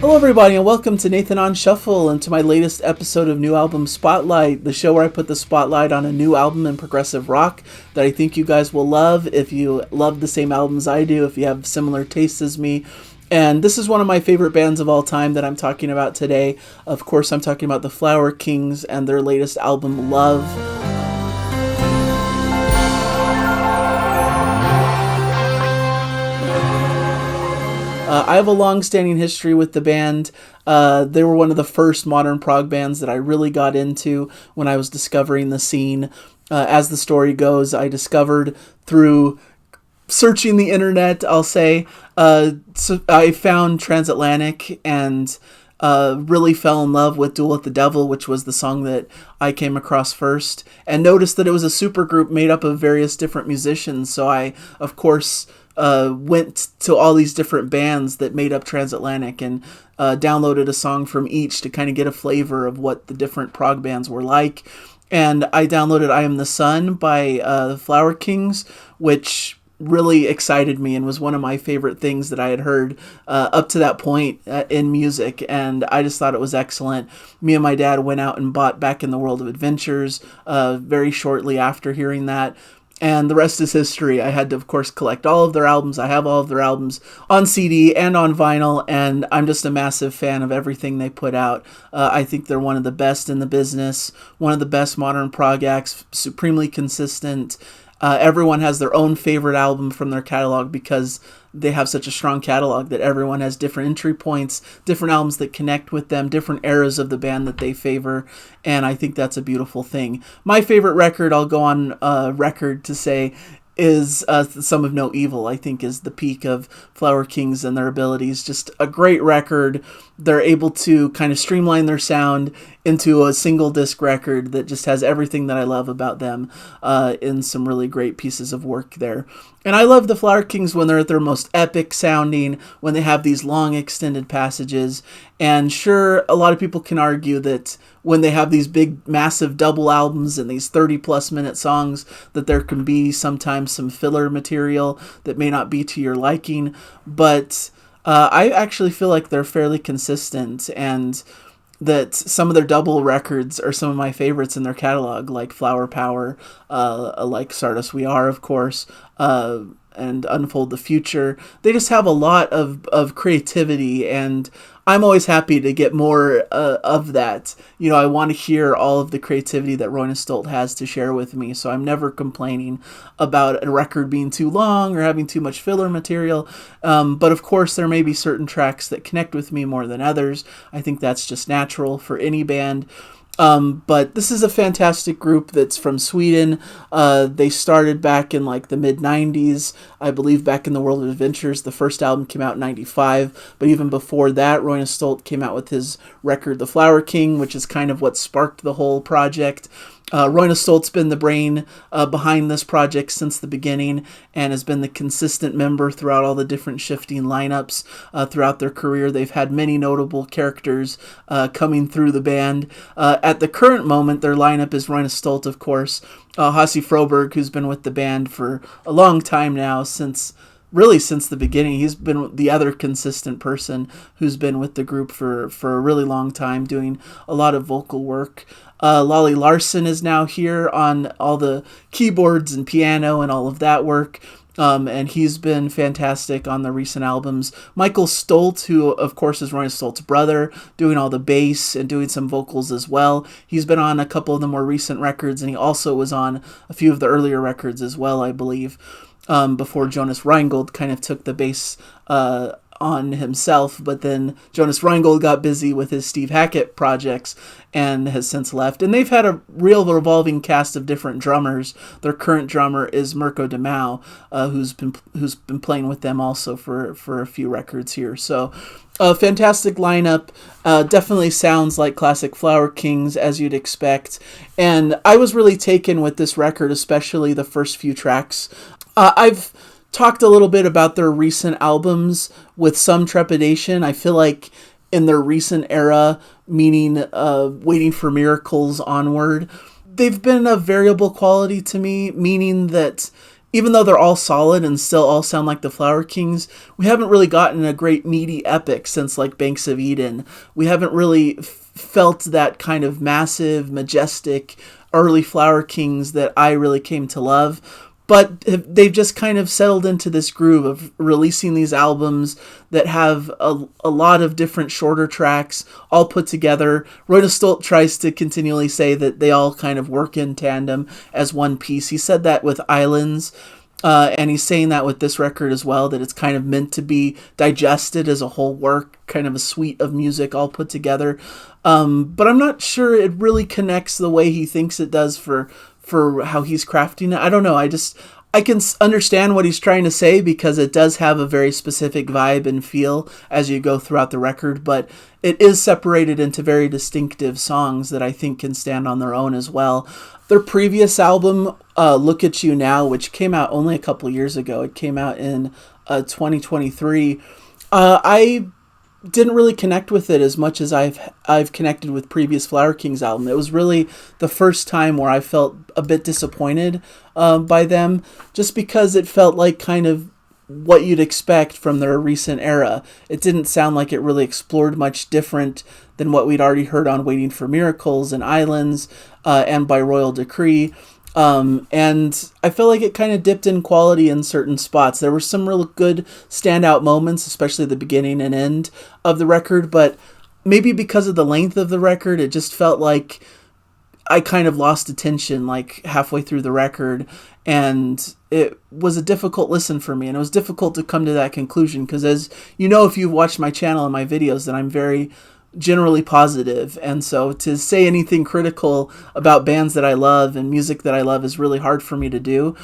Hello, everybody, and welcome to Nathan on Shuffle and to my latest episode of New Album Spotlight, the show where I put the spotlight on a new album in progressive rock that I think you guys will love if you love the same albums I do, if you have similar tastes as me. And this is one of my favorite bands of all time that I'm talking about today. Of course, I'm talking about the Flower Kings and their latest album, Love. I have a long-standing history with the band. They were one of the first modern prog bands that I really got into when I was discovering the scene. As the story goes, I discovered through searching the internet, I'll say, so I found Transatlantic and really fell in love with Duel with the Devil, which was the song that I came across first, and noticed that it was a supergroup made up of various different musicians. So I, of course, went to all these different bands that made up Transatlantic and downloaded a song from each to kind of get a flavor of what the different prog bands were like. And I downloaded I Am the Sun by the Flower Kings, which really excited me and was one of my favorite things that I had heard up to that point in music, and I just thought it was excellent. Me and my dad went out and bought Back in the World of Adventures very shortly after hearing that, and the rest is history. I had to, of course, collect all of their albums. I have all of their albums on CD and on vinyl, and I'm just a massive fan of everything they put out. I think they're one of the best in the business, one of the best modern prog acts, supremely consistent. Everyone has their own favorite album from their catalog because they have such a strong catalog that everyone has different entry points, different albums that connect with them, different eras of the band that they favor, and I think that's a beautiful thing. My favorite record, I'll go on record to say, is Some of No Evil. I think is the peak of Flower Kings and their abilities. Just a great record. They're able to kind of streamline their sound into a single disc record that just has everything that I love about them in some really great pieces of work there. And I love the Flower Kings when they're at their most epic sounding, when they have these long extended passages. And sure, a lot of people can argue that when they have these big, massive double albums and these 30-plus minute songs, that there can be sometimes some filler material that may not be to your liking. But I actually feel like they're fairly consistent, and that some of their double records are some of my favorites in their catalog, like Flower Power, like Stardust We Are, of course, and Unfold the Future. They just have a lot of creativity, and I'm always happy to get more of that. You know, I want to hear all of the creativity that Roine Stolt has to share with me, so I'm never complaining about a record being too long or having too much filler material. But of course, there may be certain tracks that connect with me more than others. I think that's just natural for any band. But this is a fantastic group that's from Sweden. They started back in like the mid-90s, I believe. Back in the World of Adventures, the first album came out in 95, but even before that, Roine Stolt came out with his record The Flower King, which is kind of what sparked the whole project. Roine Stolt's been the brain behind this project since the beginning and has been the consistent member throughout all the different shifting lineups throughout their career. They've had many notable characters coming through the band. At the current moment, their lineup is Roine Stolt, of course, Hasse Froberg, who's been with the band for a long time now, since the beginning. He's been the other consistent person who's been with the group for a really long time, doing a lot of vocal work. Lolly Larson is now here on all the keyboards and piano and all of that work. And he's been fantastic on the recent albums. Michael Stolt, who of course is Roine Stolt's brother, doing all the bass and doing some vocals as well. He's been on a couple of the more recent records, and he also was on a few of the earlier records as well, I believe, before Jonas Reingold kind of took the bass on himself, but then Jonas Reingold got busy with his Steve Hackett projects and has since left. And they've had a real revolving cast of different drummers. Their current drummer is Mirko de Mauw, who's been playing with them also for a few records here. So a fantastic lineup. Definitely sounds like classic Flower Kings, as you'd expect. And I was really taken with this record, especially the first few tracks. I've talked a little bit about their recent albums with some trepidation. I feel like in their recent era, meaning Waiting for Miracles onward, they've been of variable quality to me, meaning that even though they're all solid and still all sound like the Flower Kings, we haven't really gotten a great meaty epic since like Banks of Eden. We haven't really felt that kind of massive, majestic early Flower Kings that I really came to love. But they've just kind of settled into this groove of releasing these albums that have a lot of different shorter tracks all put together. Royna Stolt tries to continually say that they all kind of work in tandem as one piece. He said that with Islands, and he's saying that with this record as well, that it's kind of meant to be digested as a whole work, kind of a suite of music all put together. But I'm not sure it really connects the way he thinks it does for how he's crafting it. I don't know. I can understand what he's trying to say because it does have a very specific vibe and feel as you go throughout the record, but it is separated into very distinctive songs that I think can stand on their own as well. Their previous album, Look at You Now, which came out only a couple years ago, it came out in 2023. I didn't really connect with it as much as I've connected with previous Flower Kings album. It was really the first time where I felt a bit disappointed by them, just because it felt like kind of what you'd expect from their recent era. It didn't sound like it really explored much different than what we'd already heard on Waiting for Miracles and Islands and By Royal Decree. And I feel like it kind of dipped in quality in certain spots. There were some real good standout moments, especially the beginning and end of the record, but maybe because of the length of the record, it just felt like I kind of lost attention like halfway through the record, and it was a difficult listen for me, and it was difficult to come to that conclusion because, as you know, if you've watched my channel and my videos, that I'm very generally positive, and so to say anything critical about bands that I love and music that I love is really hard for me to do.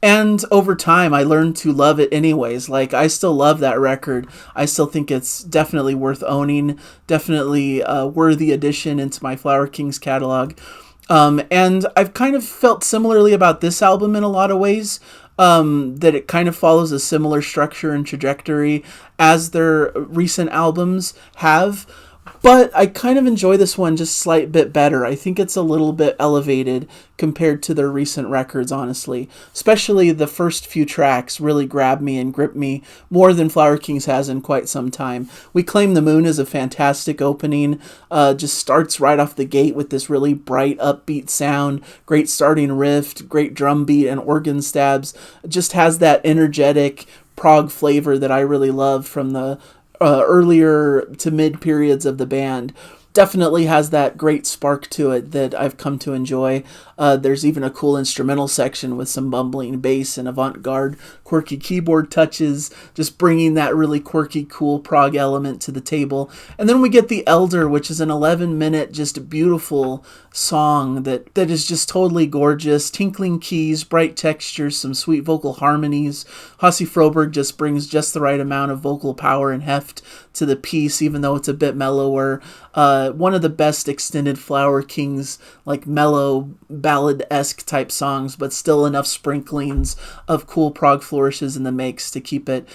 And over time, I learned to love it anyways. Like, I still love that record. I still think it's definitely worth owning, definitely a worthy addition into my Flower Kings catalog. And I've kind of felt similarly about this album in a lot of ways, that it kind of follows a similar structure and trajectory as their recent albums have. But I kind of enjoy this one just a slight bit better. I think it's a little bit elevated compared to their recent records, honestly. Especially the first few tracks really grab me and grip me more than Flower Kings has in quite some time. We Claim the Moon is a fantastic opening. Just starts right off the gate with this really bright, upbeat sound. Great starting riff, great drum beat and organ stabs. It just has that energetic prog flavor that I really love from the earlier to mid periods of the band. Definitely has that great spark to it that I've come to enjoy. There's even a cool instrumental section with some bumbling bass and avant-garde quirky keyboard touches, just bringing that really quirky, cool prog element to the table. And then we get The Elder, which is an 11-minute, just beautiful song that is just totally gorgeous. Tinkling keys, bright textures, some sweet vocal harmonies. Hasse Froberg just brings just the right amount of vocal power and heft to the piece, even though it's a bit mellower. One of the best extended Flower Kings, like mellow ballad-esque type songs, but still enough sprinklings of cool prog flourishes in the mix to keep it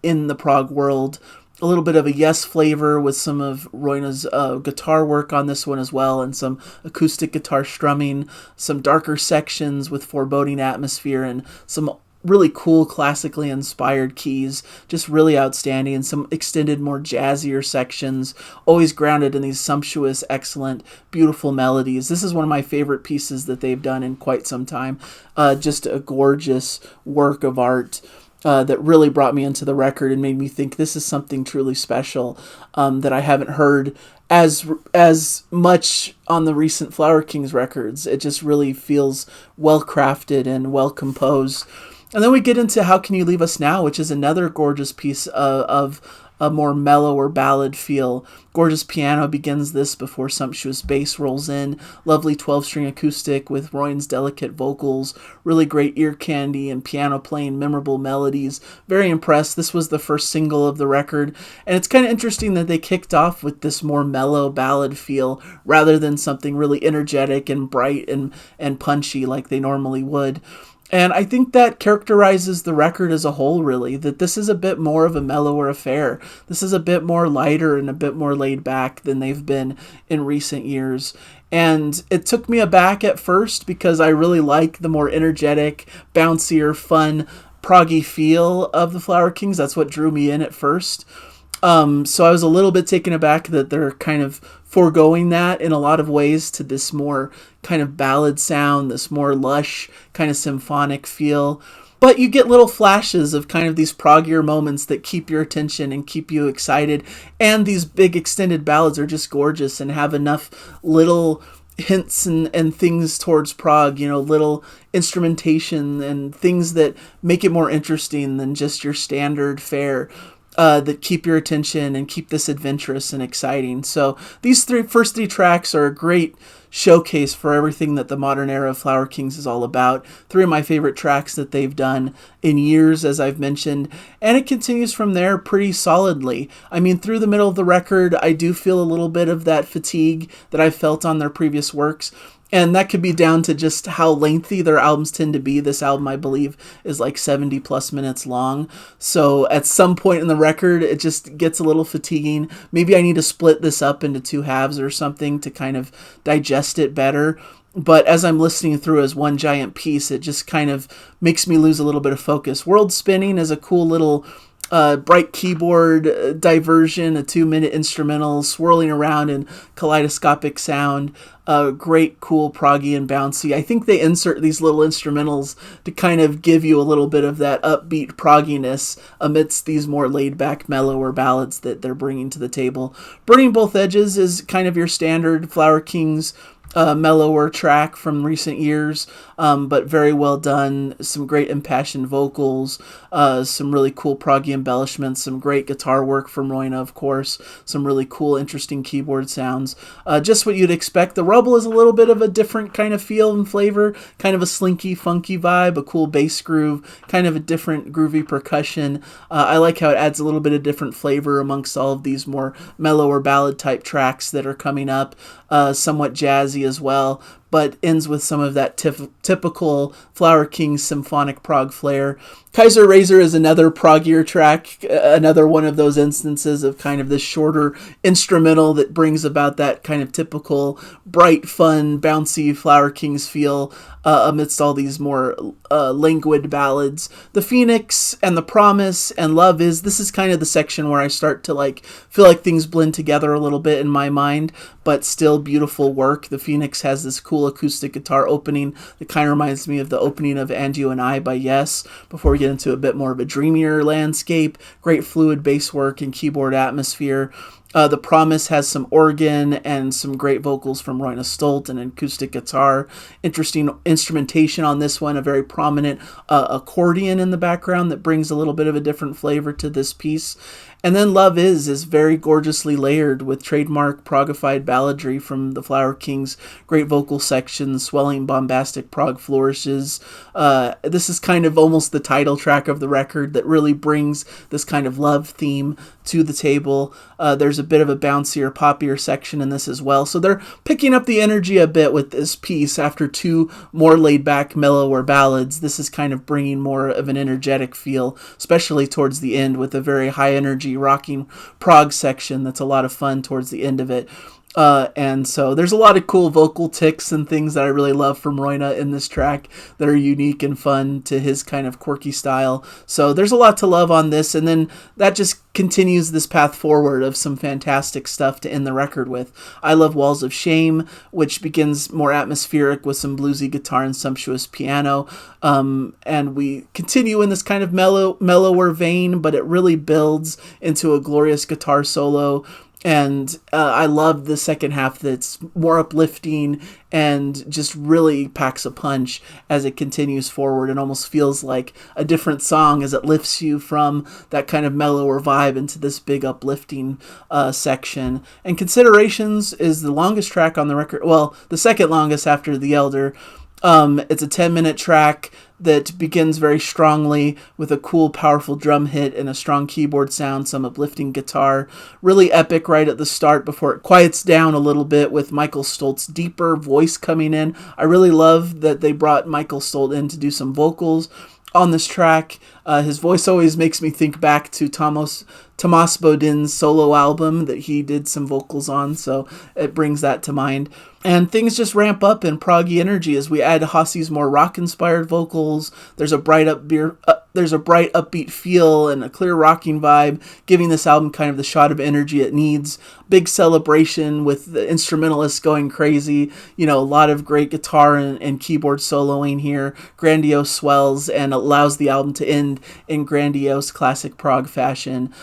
in the prog world. A little bit of a Yes flavor with some of Royna's guitar work on this one as well, and some acoustic guitar strumming, some darker sections with foreboding atmosphere, and some really cool classically inspired keys, just really outstanding, and some extended more jazzier sections, always grounded in these sumptuous, excellent, beautiful melodies. This is one of my favorite pieces that they've done in quite some time. Just a gorgeous work of art that really brought me into the record and made me think this is something truly special that I haven't heard as much on the recent Flower Kings records. It just really feels well crafted and well composed. And then we get into How Can You Leave Us Now, which is another gorgeous piece of a more mellow or ballad feel. Gorgeous piano begins this before sumptuous bass rolls in. Lovely 12-string acoustic with Royne's delicate vocals. Really great ear candy and piano playing memorable melodies. Very impressed. This was the first single of the record. And it's kind of interesting that they kicked off with this more mellow ballad feel rather than something really energetic and bright and punchy like they normally would. And I think that characterizes the record as a whole, really, that this is a bit more of a mellower affair. This is a bit more lighter and a bit more laid back than they've been in recent years. And it took me aback at first because I really like the more energetic, bouncier, fun, proggy feel of the Flower Kings. That's what drew me in at first. So I was a little bit taken aback that they're kind of foregoing that in a lot of ways to this more kind of ballad sound, this more lush kind of symphonic feel. But you get little flashes of kind of these proggier moments that keep your attention and keep you excited. And these big extended ballads are just gorgeous and have enough little hints and things towards prog, little instrumentation and things that make it more interesting than just your standard fare. That keep your attention and keep this adventurous and exciting. So these first three tracks are a great showcase for everything that the modern era of Flower Kings is all about. Three of my favorite tracks that they've done in years, as I've mentioned, and it continues from there pretty solidly. I mean, through the middle of the record, I do feel a little bit of that fatigue that I felt on their previous works. And that could be down to just how lengthy their albums tend to be. This album, I believe, is like 70 plus minutes long. So at some point in the record, it just gets a little fatiguing. Maybe I need to split this up into two halves or something to kind of digest it better. But as I'm listening through as one giant piece, it just kind of makes me lose a little bit of focus. World Spinning is a cool little bright keyboard diversion, a 2-minute instrumental swirling around in kaleidoscopic sound. Great, cool, proggy, and bouncy. I think they insert these little instrumentals to kind of give you a little bit of that upbeat progginess amidst these more laid-back, mellower ballads that they're bringing to the table. Burning Both Edges is kind of your standard Flower Kings mellower track from recent years, but very well done. Some great impassioned vocals, some really cool proggy embellishments, some great guitar work from Roina, of course, some really cool, interesting keyboard sounds. Just what you'd expect. The Rubble is a little bit of a different kind of feel and flavor, kind of a slinky, funky vibe, a cool bass groove, kind of a different groovy percussion. I like how it adds a little bit of different flavor amongst all of these more mellower ballad type tracks that are coming up. Somewhat jazzy as well, but ends with some of that typical Flower King symphonic prog flair. Kaiser Razor is another proggier track, another one of those instances of kind of this shorter instrumental that brings about that kind of typical bright, fun, bouncy Flower Kings feel amidst all these more languid ballads. The Phoenix and The Promise and Love Is, this is kind of the section where I start to feel like things blend together a little bit in my mind, but still beautiful work. The Phoenix has this cool acoustic guitar opening that kind of reminds me of the opening of And You and I by Yes, before we get into a bit more of a dreamier landscape. Great fluid bass work and keyboard atmosphere. The Promise has some organ and some great vocals from Roina Stolt and an acoustic guitar. Interesting instrumentation on this one, a very prominent accordion in the background that brings a little bit of a different flavor to this piece. And then Love Is very gorgeously layered with trademark progified balladry from the Flower Kings, great vocal sections, swelling bombastic prog flourishes. This is kind of almost the title track of the record that really brings this kind of love theme to the table. There's a bit of a bouncier, poppier section in this as well. So they're picking up the energy a bit with this piece after two more laid-back, mellower ballads. This is kind of bringing more of an energetic feel, especially towards the end with a very high-energy rocking prog section that's a lot of fun towards the end of it. And so there's a lot of cool vocal ticks and things that I really love from Roina in this track that are unique and fun to his kind of quirky style. So there's a lot to love on this, and then that just continues this path forward of some fantastic stuff to end the record with. I love Walls of Shame, which begins more atmospheric with some bluesy guitar and sumptuous piano. And we continue in this kind of mellower vein, but it really builds into a glorious guitar solo. And I love the second half that's more uplifting and just really packs a punch as it continues forward and almost feels like a different song as it lifts you from that kind of mellower vibe into this big uplifting section. And Considerations is the longest track on the record. Well, the second longest after The Elder. It's a 10-minute track that begins very strongly with a cool, powerful drum hit and a strong keyboard sound, some uplifting guitar. Really epic right at the start before it quiets down a little bit with Michael Stoltz's deeper voice coming in. I really love that they brought Michael Stoltz in to do some vocals on this track. His voice always makes me think back to Tomas Bodin's solo album that he did some vocals on, so it brings that to mind. And things just ramp up in proggy energy as we add Hosse's more rock-inspired vocals. There's a bright upbeat feel and a clear rocking vibe, giving this album kind of the shot of energy it needs. Big celebration with the instrumentalists going crazy. A lot of great guitar and keyboard soloing here. Grandiose swells, and allows the album to end in grandiose classic prog fashion.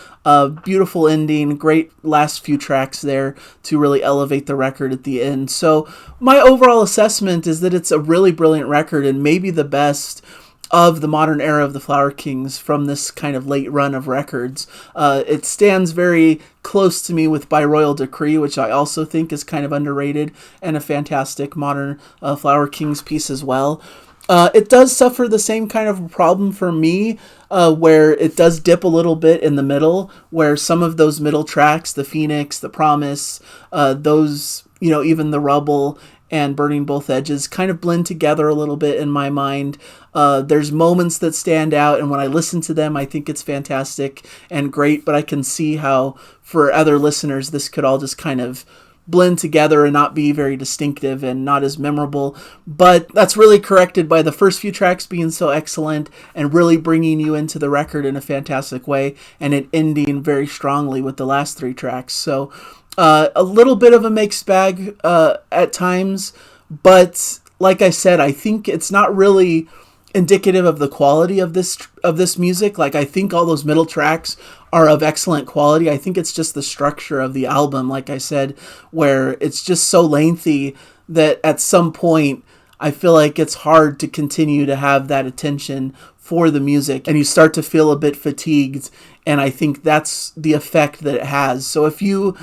Beautiful ending, great last few tracks there to really elevate the record at the end. So my overall assessment is that it's a really brilliant record and maybe the best of the modern era of the Flower Kings from this kind of late run of records. It stands very close to me with By Royal Decree, which I also think is kind of underrated and a fantastic modern Flower Kings piece as well. It does suffer the same kind of problem for me, where it does dip a little bit in the middle, where some of those middle tracks, the Phoenix, the Promise, those, even the Rubble and Burning Both Edges kind of blend together a little bit in my mind. There's moments that stand out, and when I listen to them, I think it's fantastic and great, but I can see how for other listeners, this could all just kind of blend together and not be very distinctive and not as memorable. But that's really corrected by the first few tracks being so excellent and really bringing you into the record in a fantastic way, and it ending very strongly with the last three tracks. So a little bit of a mixed bag at times, but like I said, I think it's not really indicative of the quality of this music. Like, I think all those middle tracks are of excellent quality. I think it's just the structure of the album, like I said, where it's just so lengthy that at some point I feel like it's hard to continue to have that attention for the music, and you start to feel a bit fatigued, and I think that's the effect that it has. So if you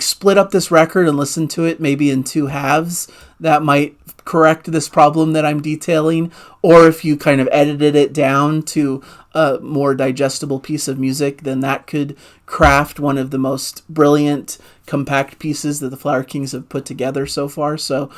split up this record and listen to it maybe in two halves, that might correct this problem that I'm detailing. Or if you kind of edited it down to a more digestible piece of music, then that could craft one of the most brilliant compact pieces that the Flower Kings have put together so far. So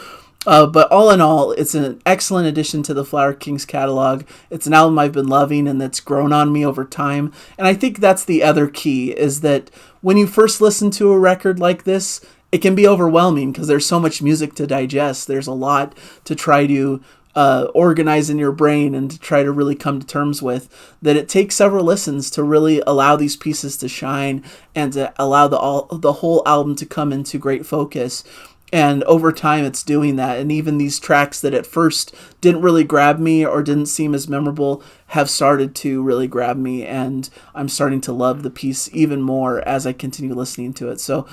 but all in all, it's an excellent addition to the Flower Kings catalog. It's an album I've been loving and that's grown on me over time. And I think that's the other key, is that when you first listen to a record like this, it can be overwhelming because there's so much music to digest. There's a lot to try to organize in your brain and to try to really come to terms with, that it takes several listens to really allow these pieces to shine and to allow the whole album to come into great focus. And over time, it's doing that. And even these tracks that at first didn't really grab me or didn't seem as memorable have started to really grab me. And I'm starting to love the piece even more as I continue listening to it. So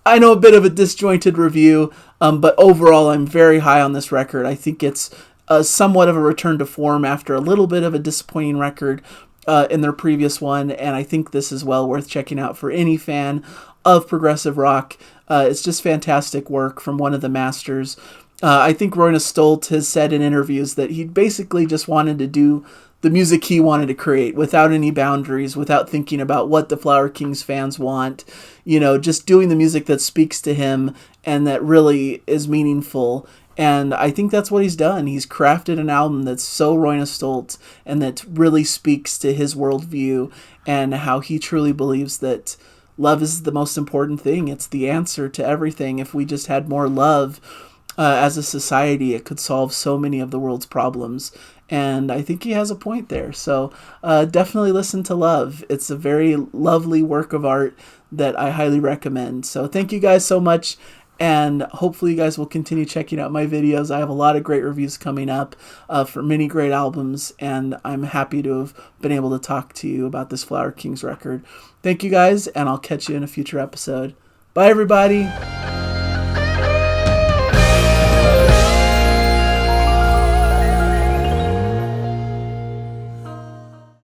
I know a bit of a disjointed review, but overall, I'm very high on this record. I think it's somewhat of a return to form after a little bit of a disappointing record in their previous one. And I think this is well worth checking out for any fan of progressive rock. It's just fantastic work from one of the masters. I think Roine Stolt has said in interviews that he basically just wanted to do the music he wanted to create without any boundaries, without thinking about what the Flower Kings fans want, just doing the music that speaks to him and that really is meaningful. And I think that's what he's done. He's crafted an album that's so Roine Stolt and that really speaks to his worldview and how he truly believes that love is the most important thing. It's the answer to everything. If we just had more love as a society, it could solve so many of the world's problems. And I think he has a point there. So definitely listen to Love. It's a very lovely work of art that I highly recommend. So thank you guys so much. And hopefully you guys will continue checking out my videos. I have a lot of great reviews coming up for many great albums. And I'm happy to have been able to talk to you about this Flower Kings record. Thank you guys, and I'll catch you in a future episode. Bye, everybody.